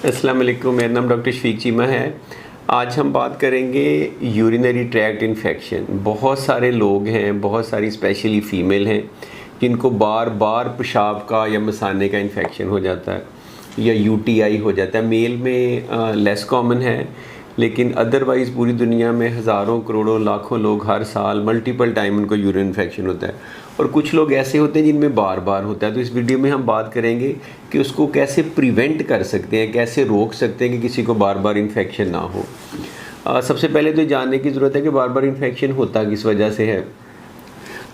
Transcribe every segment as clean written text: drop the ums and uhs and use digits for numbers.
अस्सलाम वालेकुम, मेरा नाम डॉक्टर शफीक चीमा है। आज हम बात करेंगे यूरिनरी ट्रैक्ट इन्फेक्शन। बहुत सारे लोग हैं, बहुत सारी स्पेशली फ़ीमेल हैं जिनको बार बार पेशाब का या मसाने का इन्फेक्शन हो जाता है या यूटीआई हो जाता है। मेल में लेस कॉमन है, लेकिन अदरवाइज़ पूरी दुनिया में हज़ारों करोड़ों लाखों लोग हर साल मल्टीपल टाइम उनको यूरिन इन्फेक्शन होता है। और कुछ लोग ऐसे होते हैं जिनमें बार बार होता है। तो इस वीडियो में हम बात करेंगे कि उसको कैसे प्रिवेंट कर सकते हैं, कैसे रोक सकते हैं कि किसी को बार बार इन्फेक्शन ना हो। सबसे पहले तो जानने की ज़रूरत है कि बार बार इन्फेक्शन होता किस वजह से है।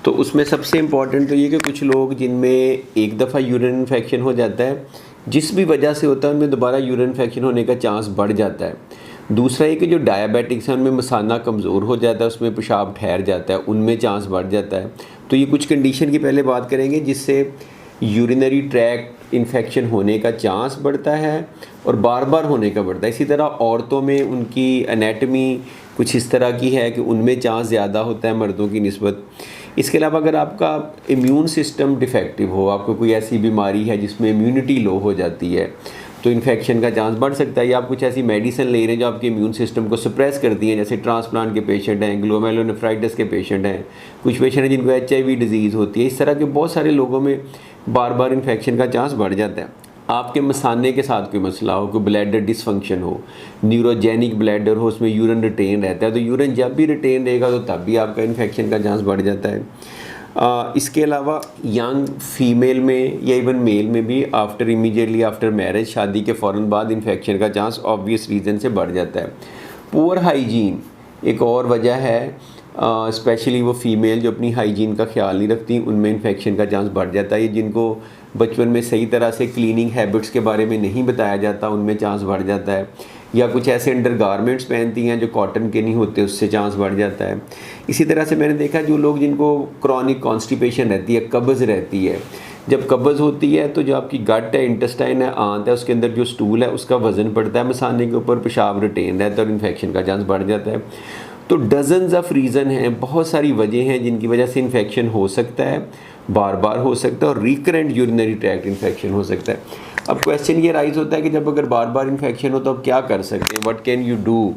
तो उसमें सबसे इम्पॉर्टेंट तो ये कि कुछ लोग जिनमें एक दफ़ा यूरिन इन्फेक्शन हो जाता है, जिस भी वजह से होता है, उनमें दोबारा यूरिन इन्फेक्शन होने का चांस बढ़ जाता है। दूसरा ये कि जो डायबिटिक्स हैं उनमें मसाना कमज़ोर हो जाता है, उसमें पेशाब ठहर जाता है, उनमें चांस बढ़ जाता है। तो ये कुछ कंडीशन की पहले बात करेंगे जिससे यूरिनरी ट्रैक्ट इन्फेक्शन होने का चांस बढ़ता है और बार बार होने का बढ़ता है। इसी तरह औरतों में उनकी एनाटमी कुछ इस तरह की है कि उनमें चांस ज़्यादा होता है मर्दों की निस्बत। इसके अलावा अगर आपका इम्यून सिस्टम डिफेक्टिव हो, आपको कोई ऐसी बीमारी है जिसमें इम्यूनिटी लो हो जाती है, तो इन्फेक्शन का चांस बढ़ सकता है। या आप कुछ ऐसी मेडिसिन ले रहे हैं जो आपके इम्यून सिस्टम को सप्रेस करती हैं, जैसे ट्रांसप्लांट के पेशेंट हैं, ग्लोमेरुलोनेफ्राइटिस के पेशेंट हैं, कुछ पेशेंट हैं जिनको HIV डिजीज़ होती है। इस तरह के बहुत सारे लोगों में बार बार इन्फेक्शन का चांस बढ़ जाता है। आपके मसाने के साथ कोई मसला हो, कोई ब्लैडर डिसफंक्शन हो, न्यूरोजेनिक ब्लैडर हो, उसमें यूरिन रिटेन रहता है, तो यूरिन जब भी रिटेन रहेगा तो तब भी आपका इन्फेक्शन का चांस बढ़ जाता है। इसके अलावा यंग फीमेल में या इवन मेल में भी इमीडिएटली आफ्टर मैरिज, शादी के फ़ौरन बाद इन्फेक्शन का चांस ऑब्वियस रीज़न से बढ़ जाता है। पुअर हाइजीन एक और वजह है, स्पेशली वो फीमेल जो अपनी हाइजीन का ख्याल नहीं रखती, उनमें इन्फेक्शन का चांस बढ़ जाता है। जिनको बचपन में सही तरह से क्लीनिंग हैबिट्स के बारे में नहीं बताया जाता, उनमें चांस बढ़ जाता है। या कुछ ऐसे अंडरगारमेंट्स पहनती हैं जो कॉटन के नहीं होते, उससे चांस बढ़ जाता है। इसी तरह से मैंने देखा जो लोग जिनको क्रॉनिक कॉन्स्टिपेशन रहती है, कब्ज़ रहती है, जब कब्ज़ होती है तो जो आपकी गट है, इंटेस्टाइन है, आंत है, उसके अंदर जो स्टूल है उसका वज़न पड़ता है मसाने के ऊपर, पेशाब रिटेन रहता है और इन्फेक्शन का चांस बढ़ जाता है। तो डजन्स ऑफ रीज़न हैं, बहुत सारी वजह हैं जिनकी वजह से इन्फेक्शन हो सकता है, बार बार हो सकता है और रिकरेंट यूरिनरी ट्रैक्ट इन्फेक्शन हो सकता है। अब क्वेश्चन ये राइज होता है कि जब अगर बार बार इन्फेक्शन हो तो आप क्या कर सकते हैं, व्हाट कैन यू डू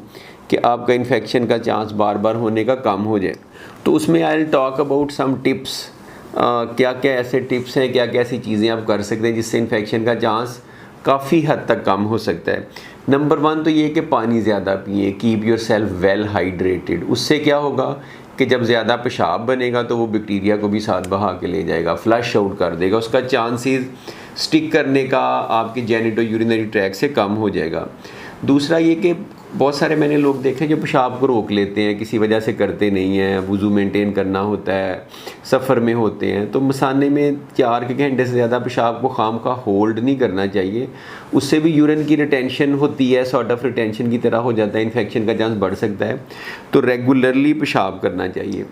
कि आपका इन्फेक्शन का चांस बार बार होने का कम हो जाए। तो उसमें I will talk about some tips. क्या क्या ऐसे टिप्स हैं, क्या क्या ऐसी चीज़ें आप कर सकते हैं जिससे इन्फेक्शन का चांस काफ़ी हद तक कम हो सकता है। नंबर 1 तो ये कि पानी ज़्यादा पिए, keep your self well hydrated. उससे क्या होगा कि जब ज़्यादा पेशाब बनेगा तो वो बैक्टीरिया को भी साथ बहा के ले जाएगा, फ्लश आउट कर देगा, उसका चांसेस स्टिक करने का आपके जेनिटो यूरिनरी ट्रैक से कम हो जाएगा। दूसरा ये कि बहुत सारे मैंने लोग देखे जो पेशाब को रोक लेते हैं, किसी वजह से करते नहीं हैं, वज़ू मेंटेन करना होता है, सफ़र में होते हैं, तो मसाने में 4 घंटे से ज़्यादा पेशाब को खामखा होल्ड नहीं करना चाहिए। उससे भी यूरिन की रिटेंशन होती है, सॉर्ट ऑफ रिटेंशन की तरह हो जाता है, इन्फेक्शन का चांस बढ़ सकता है। तो रेगुलरली पेशाब करना चाहिए।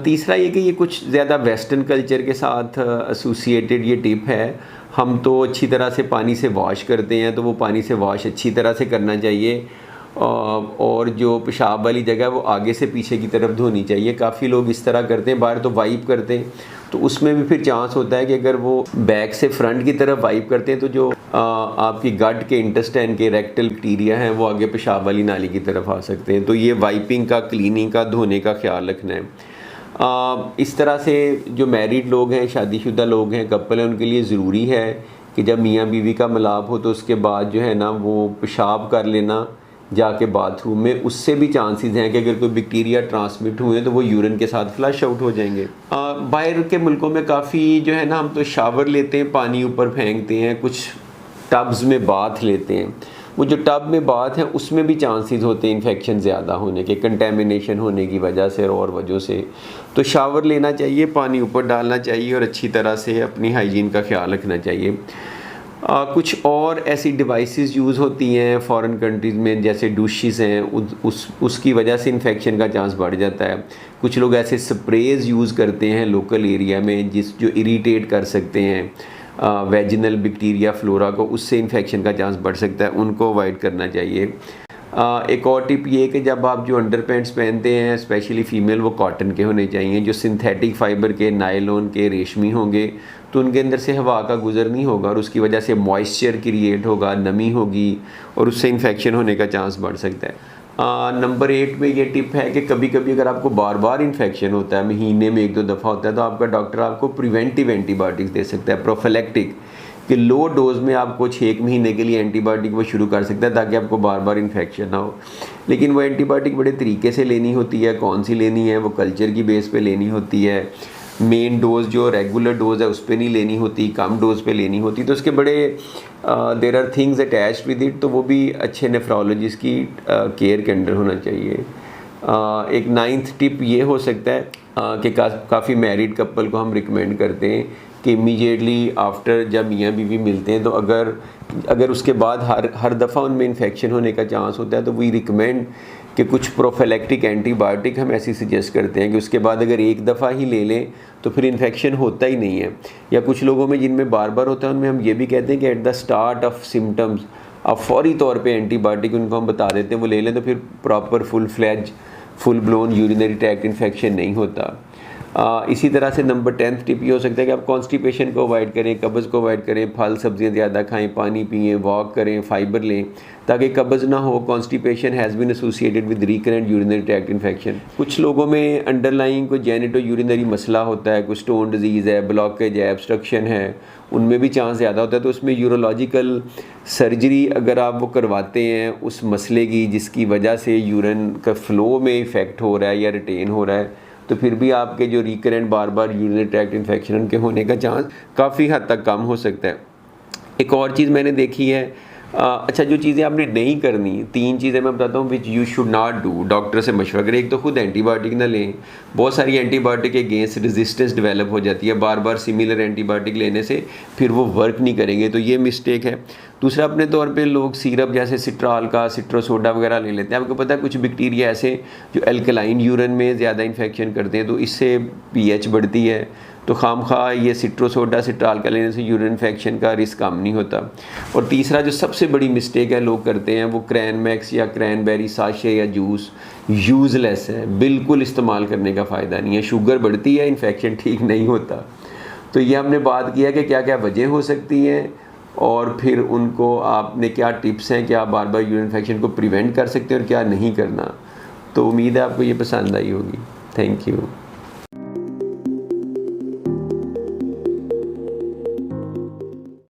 तीसरा ये कि ये कुछ ज़्यादा वेस्टर्न कल्चर के साथ एसोसिएटेड ये टिप है। हम तो अच्छी तरह से पानी से वॉश करते हैं, तो वो पानी से वॉश अच्छी तरह से करना चाहिए और जो पेशाब वाली जगह है वो आगे से पीछे की तरफ धोनी चाहिए। काफ़ी लोग इस तरह करते हैं, बाहर तो वाइप करते हैं, तो उसमें भी फिर चांस होता है कि अगर वो बैक से फ्रंट की तरफ वाइप करते हैं तो जो आपकी गट के इंटेस्टाइन के रेक्टल बैक्टीरिया हैं वो आगे पेशाब वाली नाली की तरफ आ सकते हैं। तो ये वाइपिंग का, क्लीनिंग का, धोने का ख्याल रखना है। इस तरह से जो मैरिड लोग हैं, शादीशुदा लोग हैं, कपल हैं, उनके लिए ज़रूरी है कि जब मियाँ बीवी का मिलाप हो तो उसके बाद जो है ना वो पेशाब कर लेना जाके बाथरूम में। उससे भी चांसेस हैं कि अगर कोई बैक्टीरिया ट्रांसमिट हुए तो वो यूरिन के साथ फ्लश आउट हो जाएंगे। बाहर के मुल्कों में काफ़ी जो है ना, हम तो शावर लेते हैं, पानी ऊपर फेंकते हैं, कुछ टब्स में बाथ लेते हैं। वो जो टब में बाथ है उसमें भी चांसेस होते हैं इन्फेक्शन ज़्यादा होने के, कंटेमिनेशन होने की वजह से और वजहों से। तो शावर लेना चाहिए, पानी ऊपर डालना चाहिए और अच्छी तरह से अपनी हाइजीन का ख्याल रखना चाहिए। कुछ और ऐसी डिवाइसेस यूज़ होती हैं फ़ॉरेन कंट्रीज़ में, जैसे डूशेस हैं, उसकी वजह से इन्फेक्शन का चांस बढ़ जाता है। कुछ लोग ऐसे स्प्रेज यूज़ करते हैं लोकल एरिया में जो इरिटेट कर सकते हैं वेजिनल बैक्टीरिया फ्लोरा को, उससे इन्फेक्शन का चांस बढ़ सकता है, उनको अवॉइड करना चाहिए। एक और टिप ये कि जब आप जो अंडर पैंट्स पहनते हैं स्पेशली फ़ीमेल, वो कॉटन के होने चाहिए। जो सिंथेटिक फाइबर के, नायलॉन के, रेशमी होंगे तो उनके अंदर से हवा का गुज़र नहीं होगा और उसकी वजह से मॉइस्चर क्रिएट होगा, नमी होगी और उससे इन्फेक्शन होने का चांस बढ़ सकता है। नंबर 8 में ये टिप है कि कभी कभी अगर आपको बार बार इन्फेक्शन होता है, महीने में 1-2 दफ़ा होता है, तो आपका डॉक्टर आपको प्रिवेंटिव एंटीबायोटिक्स दे सकता है, प्रोफिलैक्टिक, कि लो डोज में आपको 6 महीने के लिए एंटीबायोटिक वो शुरू कर सकता है ताकि आपको बार बार इन्फेक्शन ना हो। लेकिन वो एंटीबायोटिक बड़े तरीके से लेनी होती है, कौन सी लेनी है वो कल्चर की बेस पे लेनी होती है। मेन डोज जो रेगुलर डोज है उस पर नहीं लेनी होती, कम डोज पे लेनी होती, तो उसके बड़े there are things attached with it, तो वो भी अच्छे नेफ्रोलॉजिस्ट की केयर के अंडर होना चाहिए। एक 9th टिप ये हो सकता है कि काफ़ी मैरिड कपल को हम रिकमेंड करते हैं कि इमीडिएटली आफ्टर जब मियाँ बीवी मिलते हैं तो अगर उसके बाद हर दफ़ा उनमें इन्फेक्शन होने का चांस होता है तो वी रिकमेंड कि कुछ प्रोफिलैक्टिक एंटीबायोटिक हम ऐसी सजेस्ट करते हैं कि उसके बाद अगर एक दफ़ा ही ले लें तो फिर इन्फेक्शन होता ही नहीं है। या कुछ लोगों में जिनमें बार बार होता है उनमें हम ये भी कहते हैं कि at the start of symptoms आप फौरी तौर पे एंटीबायोटिक उनको हम बता देते हैं, वो ले लें तो फिर proper full blown urinary tract infection नहीं होता। इसी तरह से नंबर 10th टिप ये हो सकता है कि आप कॉन्स्टिपेशन को अवॉइड करें, कब्ज़ को अवॉइड करें, फल सब्जियां ज़्यादा खाएं, पानी पिएं, वॉक करें, फाइबर लें ताकि कब्ज़ ना हो। Constipation has been associated with recurrent urinary tract infection. कुछ लोगों में अंडरलाइंग कोई जेनिटो यूरिनरी मसला होता है, कुछ स्टोन डिजीज़ है, ब्लॉकेज है, ऑब्स्ट्रक्शन है, उनमें भी चांस ज़्यादा होता है, तो उसमें यूरोलॉजिकल सर्जरी अगर आप वो करवाते हैं उस मसले की जिसकी वजह से यूरिन का फ़्लो में इफ़ेक्ट हो रहा है या रिटेन हो रहा है, तो फिर भी आपके जो रिकरेंट बार बार यूरिनरी ट्रैक्ट इन्फेक्शन के होने का चांस काफ़ी हद तक कम हो सकता है। एक और चीज़ मैंने देखी है, अच्छा जो चीज़ें आपने नहीं करनी, 3 चीज़ें मैं बताता हूँ which you should not do, doctor से मशवरा करें। एक तो खुद एंटीबायोटिक ना लें, बहुत सारी एंटीबायोटिक के अगेंस्ट रेजिस्टेंस डेवलप हो जाती है, बार बार सिमिलर एंटीबायोटिक लेने से फिर वो वर्क नहीं करेंगे, तो ये मिस्टेक है। दूसरा, अपने तौर पे लोग सिरप जैसे सिट्रॉल का, सिट्रोसोडा वगैरह ले लेते हैं। आपको पता है कुछ बैक्टीरिया ऐसे जो एल्कलाइन यूरिन में ज़्यादा इन्फेक्शन करते हैं, तो इससे pH बढ़ती है, तो खामखा ये सिट्रोसोडा, सिट्रॉल का लेने से यूरिन इन्फेक्शन का रिस्क कम नहीं होता। और तीसरा जो सबसे बड़ी मिस्टेक है लोग करते हैं वो क्रैनमैक्स या क्रैनबेरी साशे या जूस यूज़लेस है, बिल्कुल इस्तेमाल करने का फ़ायदा नहीं है, शुगर बढ़ती है, इन्फेक्शन ठीक नहीं होता। तो ये हमने बात किया कि क्या क्या वजह हो सकती हैं और फिर उनको आपने क्या टिप्स हैं कि आप बार बार यूरिन इन्फेक्शन को प्रिवेंट कर सकते हैं और क्या नहीं करना। तो उम्मीद है आपको ये पसंद आई होगी। Thank you.